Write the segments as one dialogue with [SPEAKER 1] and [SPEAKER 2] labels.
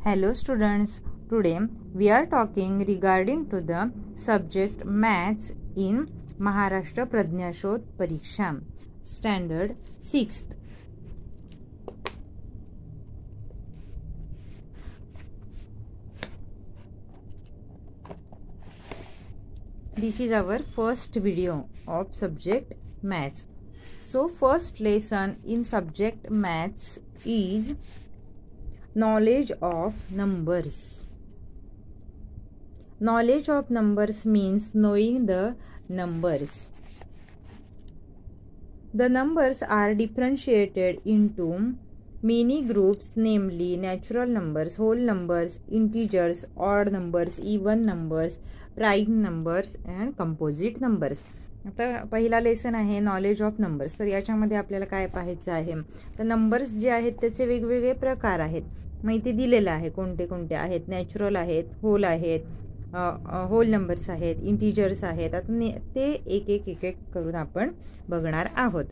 [SPEAKER 1] Hello students, today we are talking regarding to the subject maths in Maharashtra Pradnyashodh Pariksha standard 6th. This is our first video of subject maths. So first lesson in subject maths is knowledge of numbers. Knowledge of numbers means knowing the numbers. The numbers are differentiated into many groups, namely natural numbers, whole numbers, integers, odd numbers, even numbers, prime numbers and composite numbers. आता पहिला lesson आहे knowledge of numbers. तर याच्यामध्ये आपल्याला काय पाहायचं आहे, तर नंबर्स जे आहेत त्याचे वेगवेगळे प्रकार आहेत. माहिती दिलेलं आहे कोणते कोणते आहेत. नॅचरल आहेत, होल आहेत, होल नंबर्स आहेत, इंटिजर्स आहेत. आता ते एक एक करून आपण बघणार आहोत.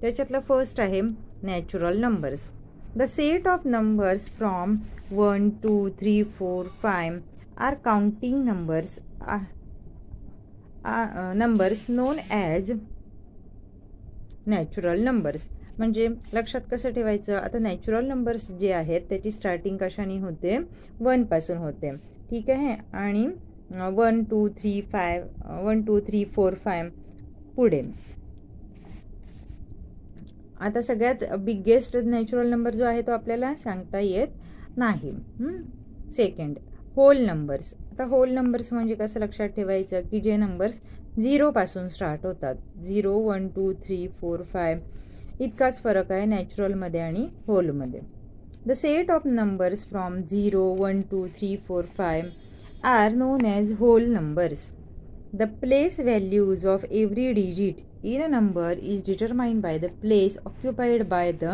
[SPEAKER 1] त्याच्यातलं फर्स्ट आहे natural numbers. The set of numbers from 1 2 3 4 5 are counting numbers numbers known as natural numbers. म्हणजे लक्षात कसं ठेवायचं, आता नॅचरल नंबर्स जे आहेत त्याची स्टार्टिंग कशाने होते, 1 पासून होते. ठीक आहे. आणि 1 2 3 5 1 2 3 4 5 पुढे. आता सगळ्यात बिगेस्ट नॅचरल नंबर जो आहे तो आपल्याला सांगता येत नाही. Second whole numbers. आता होल नंबर्स म्हणजे कसं लक्षात ठेवायचं की जे नंबर्स 0 पासून स्टार्ट होतात. 0 1 2 3 4 5 इतकाच फरक आहे नॅचरलमध्ये आणि होलमध्ये. The set of numbers from 0 1 2 3 4 5 are known as whole numbers. The place values of every digit in a number is determined by the place occupied by the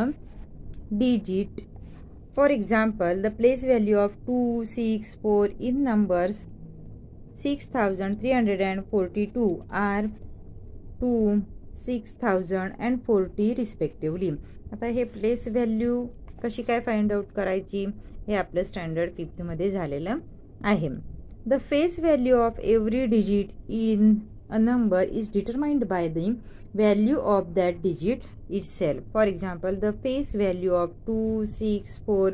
[SPEAKER 1] digit. For example, the place value of 2, 6, 4 in numbers 6342 are 2, 6000 and 40 respectively. आता हे place value कशी काय find out करायची हे आपलं standard 5th मध्ये झालेलं आहे. The face value of every digit in a number is determined by the value of that digit itself. For example, the face value of 2, 6, 4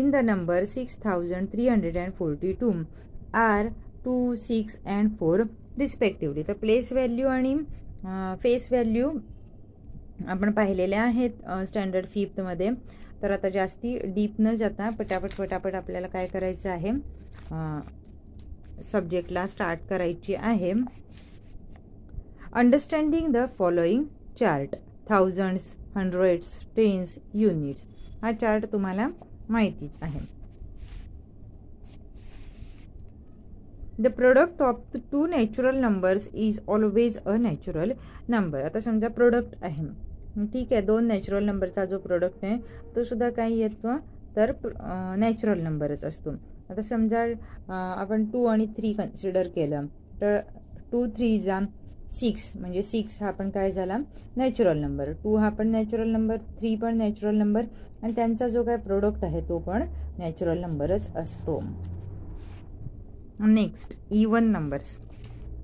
[SPEAKER 1] in the number 6342 are 2, 6 and 4 respectively. तर place value आणि face value आपण पाहिलेले आहेत standard 5th मध्ये. तर आता जास्ती deep न जाता पटापट आपल्याला काय करायचं आहे, सब्जेक्टला स्टार्ट करायची आहे. Understanding the following chart. Thousands, hundreds, tens, units. हा चार्ट तुम्हाला माहितीच आहे. The product of the two natural numbers is always a natural number. आता समजा प्रोडक्ट आहे, ठीक आहे, 2 नॅचरल नंबरचा जो प्रोडक्ट आहे तो सुद्धा काय येतो, तर नॅचरल नंबरच असतो. आता समजा आपण 2 आणि 3 कन्सिडर केलं तर 2 3 जा 6 म्हणजे 6 हा पण काय झाला, नॅचरल नंबर. 2 हा पण नॅचरल नंबर, 3 पण नॅचरल नंबर आणि त्यांचा जो काय प्रोडक्ट आहे तो पण नॅचरल नंबरच असतो. Next even numbers.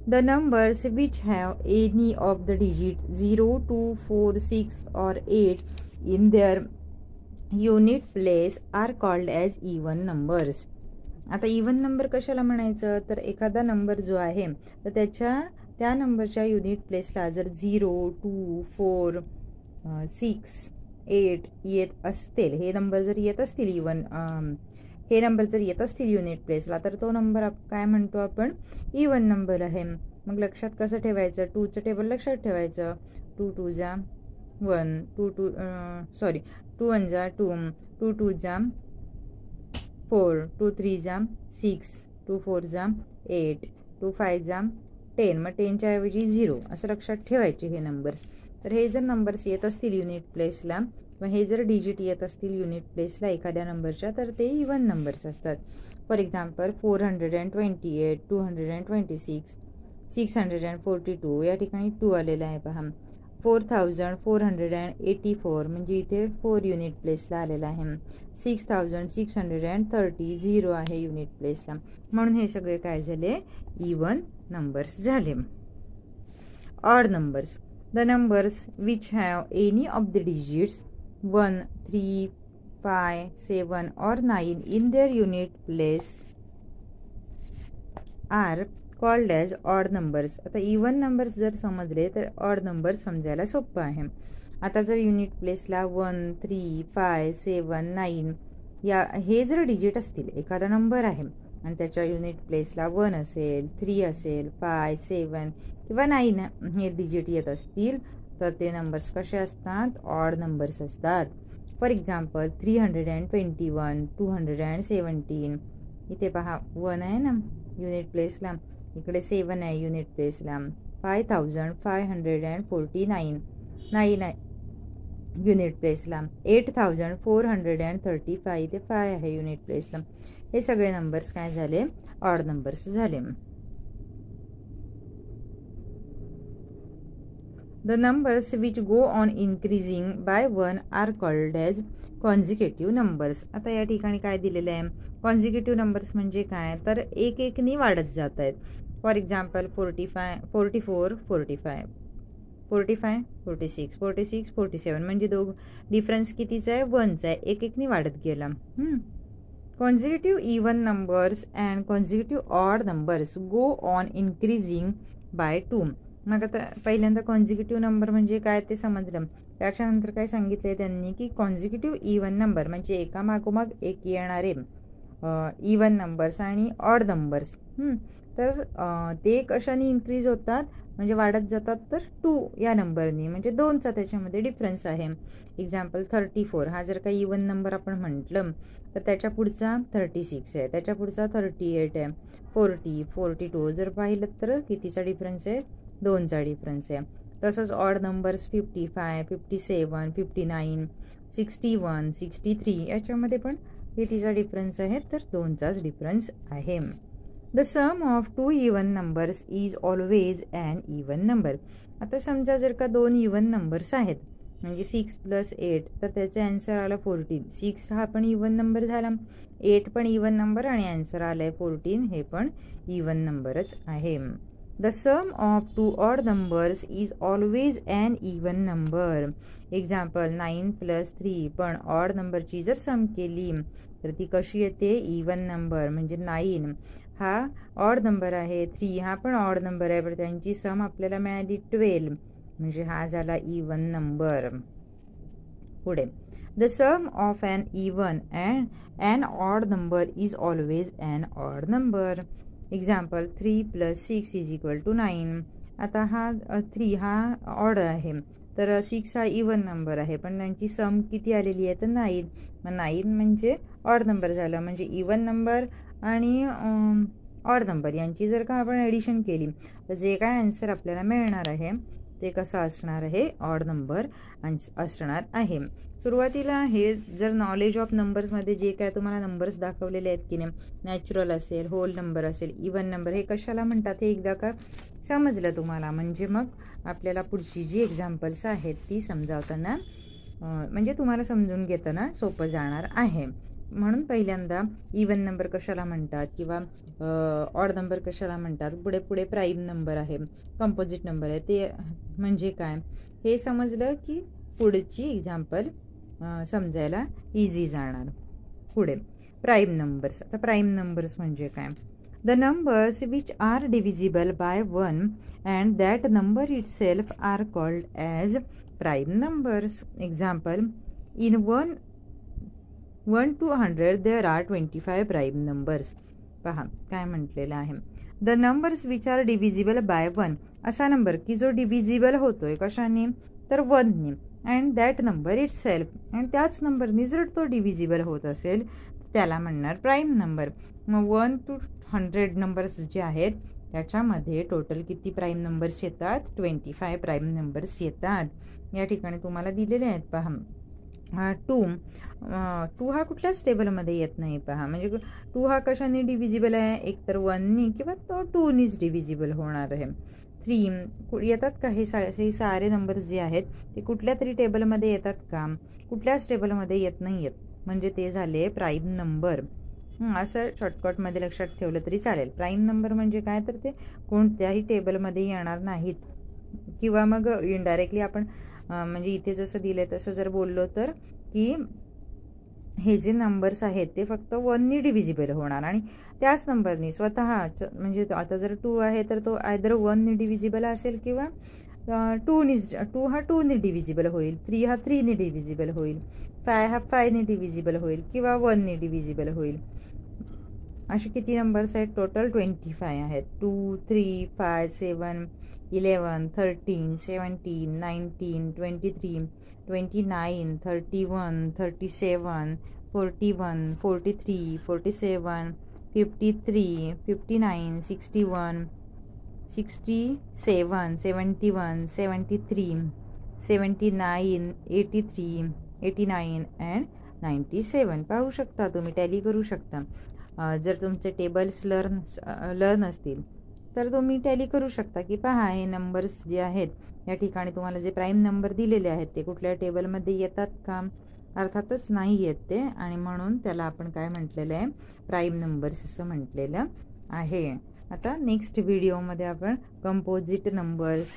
[SPEAKER 1] The numbers which have any of the digit 0 2 4 6 or 8 in their unit place are called as even numbers. आता इवन नंबर कशाला म्हणायचं, तर एखादा नंबर जो आहे तर त्या नंबरच्या युनिट प्लेसला जर 0 2 4 6 8 येत असतील, हे नंबर जर येत असतील इवन, हे नंबर जर येत असतील युनिट प्लेसला, तर तो नंबर काय म्हणतो आपण, इवन नंबर आहे. मग लक्षात कसं ठेवायचं, 2चं टेबल लक्षात ठेवायचं. 2 2 जा 1 2 1 जा 2 2 2 जा 4 2 3 जा 6 2 4 जा 8 2 5 जा 10. मग 10च्या ऐवजी 0 असं लक्षात ठेवायचे हे नंबर्स. तर हे जर नंबर्स येत असतील युनिट प्लेसला किंवा हे जर डिजिट येत असतील युनिट प्लेसला एखाद्या नंबरच्या, तर ते इवन नंबर्स असतात. फॉर एक्झाम्पल 428 226 642 या ठिकाणी 2 आलेला आहे पहा. 4484 म्हणजे इथे 4 युनिट प्लेसला आलेला आहे. 6630 0 आहे युनिट प्लेसला. म्हणून हे सगळे काय झाले, इवन नंबर्स झाले. Odd numbers, the numbers which have any of the digits 1, 3, 5, 7 or 9 in their unit place are called as odd numbers. आता इवन नंबर्स जर समजले तर ऑड नंबर्स समजायला सोपं आहे. आता जर युनिट प्लेसला 1, 3, 5, 7, 9 या हे जर डिजिट असतील, एखादा नंबर आहे आणि त्याच्या युनिट प्लेसला 1 असेल, 3 असेल, 5, 7 किंवा 9 हे डिजिट येत असतील तर ते नंबर्स कसे असतात, ऑड नंबर्स असतात. For example 321, 217. इथे पहा 1 आहे ना युनिट प्लेसला, इकडे 7 आहे युनिट प्लेसला. 5549 9 आहे युनिट प्लेसला. 8435 इथे 5 आहे युनिट प्लेसला. हे सगळे नंबर्स काय झाले, ऑड नंबर्स झाले. The numbers which go on increasing by 1 are called as consecutive numbers. आता या ठिकाणी काय दिलेलं आहे, कॉन्झिक्युटिव्ह नंबर्स म्हणजे काय, तर एक एकनी वाढत जात आहेत. फॉर एक्झाम्पल 45, 44, 45, 45, 46, 46, 47 म्हणजे डिफरन्स कितीचा आहे, 1चा आहे, एक एकनी वाढत गेला. Consecutive even numbers and consecutive odd numbers go on increasing by 2. मग आता पहिल्यांदा कॉन्झिक्युटिव्ह नंबर म्हणजे काय ते समजलं. त्याच्यानंतर काय सांगितलंय त्यांनी की कॉन्झिक्युटिव्ह इवन नंबर म्हणजे एकामागोमाग एक येणारे इवन नंबर्स आणि ऑड नंबर्स. तर ते कशाने इन्क्रीज होतात म्हणजे वाढत जातात, तर 2 या नंबरनी, म्हणजे 2चा त्याच्यामध्ये डिफरन्स आहे. एक्झाम्पल 34 हा जर काही इवन नंबर आपण म्हटलं तर त्याच्या पुढचा 36 आहे, त्याच्या पुढचा 38 आहे, 40, 42 जर पाहिलं तर कितीचा डिफरन्स आहे, 2चा डिफरन्स आहे. तसंच ऑड नंबर्स 55, 57, 59, 61, 63 याच्यामध्ये पण कितीचा डिफरन्स आहे, तर 2चाच डिफरन्स आहे. The sum of 2 even numbers is always an even number. आता समजा जर का 2 इवन नंबर्स आहेत म्हणजे 6 + 8 तर त्याचा आन्सर आला 14. 6 हा पण इवन नंबर झाला, 8 पण इवन नंबर आणि आन्सर आलाय 14, हे पण इवन नंबरच आहे. The sum of 2 odd numbers is always an even number. Example 9 + 3 पण ऑड नंबरची जर सम केली तर ती कशी येते, इवन नंबर. म्हणजे 9 हा ऑड नंबर आहे, 3 हा पण ऑड नंबर आहे, पण त्यांची सम आपल्याला मिळाली 12 म्हणजे हा झाला इवन नंबर. पुढे the sum of an even and an odd number is always an odd number. Example 3 + 6 = 9. आता हा 3 हा ऑड आहे तर 6 हा इवन नंबर आहे, पण त्यांची सम किती आलेली आहे तर 9. मग 9 म्हणजे ऑड नंबर झाला, म्हणजे इवन नंबर आणि ऑड नंबर यांची जर का आपण ॲडिशन केली तर जे काय आन्सर आपल्याला मिळणार आहे ते कसं असणार आहे, ऑड नंबर असणार आहे. सुरुवातीला हे जर नॉलेज ऑफ नंबर्समध्ये जे काय तुम्हाला नंबर्स दाखवलेले आहेत की नाही, नॅचरल असेल, होल नंबर असेल, इवन नंबर, हे कशाला म्हणतात हे एकदा का समजलं तुम्हाला म्हणजे मग आपल्याला पुढची जी एक्झाम्पल्स आहेत ती समजावताना म्हणजे तुम्हाला समजून घेताना सोपं जाणार आहे. म्हणून पहिल्यांदा इवन नंबर कशाला म्हणतात किंवा ऑड नंबर कशाला म्हणतात, पुढे पुढे प्राईम नंबर आहे, कंपोजिट नंबर आहे, ते म्हणजे काय हे समजलं की पुढची एक्झाम्पल समजायला इझी जाणार. पुढे प्राईम नंबर्स. आता प्राईम नंबर्स म्हणजे काय, the numbers which are divisible by 1 and that number itself are called as prime numbers. Example in 1 to 100 there are 25 prime numbers. पहा काय म्हटलेलं आहे, the numbers which are divisible by 1 असा number की जो divisible होतोय कशाने तर 1ने, and that number itself आणि त्याच नंबरने जर तो डिव्हिजिबल होत असेल त्याला म्हणणार प्राईम नंबर. मग 1 to 100 नंबर्स जे आहेत त्याच्यामध्ये टोटल किती प्राईम नंबर्स येतात, 25 प्राईम नंबर्स येतात. या ठिकाणी तुम्हाला दिलेले आहेत पहा. 2 हा कुठल्याच टेबलमध्ये येत नाही पहा, म्हणजे 2 हा कशाने डिव्हिजिबल आहे, एक तर 1नी किंवा तो 2नीच डिव्हिजिबल होणार आहे. 3 येतात का? हे सारे नंबर्स जे आहेत ते कुठल्या तरी टेबलमध्ये येतात का? कुठल्याच टेबलमध्ये येत नाही आहेत, म्हणजे ते झाले प्राईम नंबर. असं शॉर्टकटमध्ये लक्षात ठेवलं तरी चालेल. प्राईम नंबर म्हणजे काय, तर ते कोणत्याही टेबलमध्ये येणार नाहीत. किंवा मग इनडायरेक्टली आपण म्हणजे इथे जसं दिलं आहे तसं जर बोललो तर की हे जे नंबर्स आहेत ते फक्त 1नी डिव्हिजिबल होणार आणि त्याच नंबरनी स्वतः म्हणजे आता जर 2 आहे तर तो आयदर 1नी डिव्हिजिबल असेल किंवा 2 हा 2नी डिव्हिजिबल होईल, 3 हा 3नी डिव्हिजिबल होईल, 5 हा 5नी डिव्हिजिबल होईल किंवा 1नी डिव्हिजिबल होईल. असे किती नंबर्स आहेत? टोटल 25 आहेत. 2, 3, 5, 7, 11, 13, 17, 19, 23, 29, 31, 37, 41, 43, 47, 53, 59, 61, 67, 71, 73, 79, 83, 89 अँड 97. पाहू शकता तुम्ही, टॅली करू शकता. जर तुमचे टेबल्स लर्न असतील तर तुम्ही टॅली करू शकता की पहा हे नंबर्स जे आहेत या ठिकाणी तुम्हाला जे प्राईम नंबर दिलेले आहेत ते कुठल्या टेबलमध्ये येतात का? अर्थातच नाही येत ते, आणि म्हणून त्याला आपण काय म्हटलेलं आहे? प्राईम नंबर्स असं म्हटलेलं आहे. आता नेक्स्ट व्हिडिओमध्ये आपण composite numbers,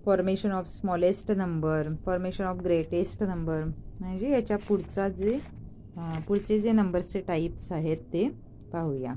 [SPEAKER 1] formation of smallest number, formation of greatest number, म्हणजे याच्या पुढचे जे नंबर्सचे टाईप्स आहेत ते पाहूया.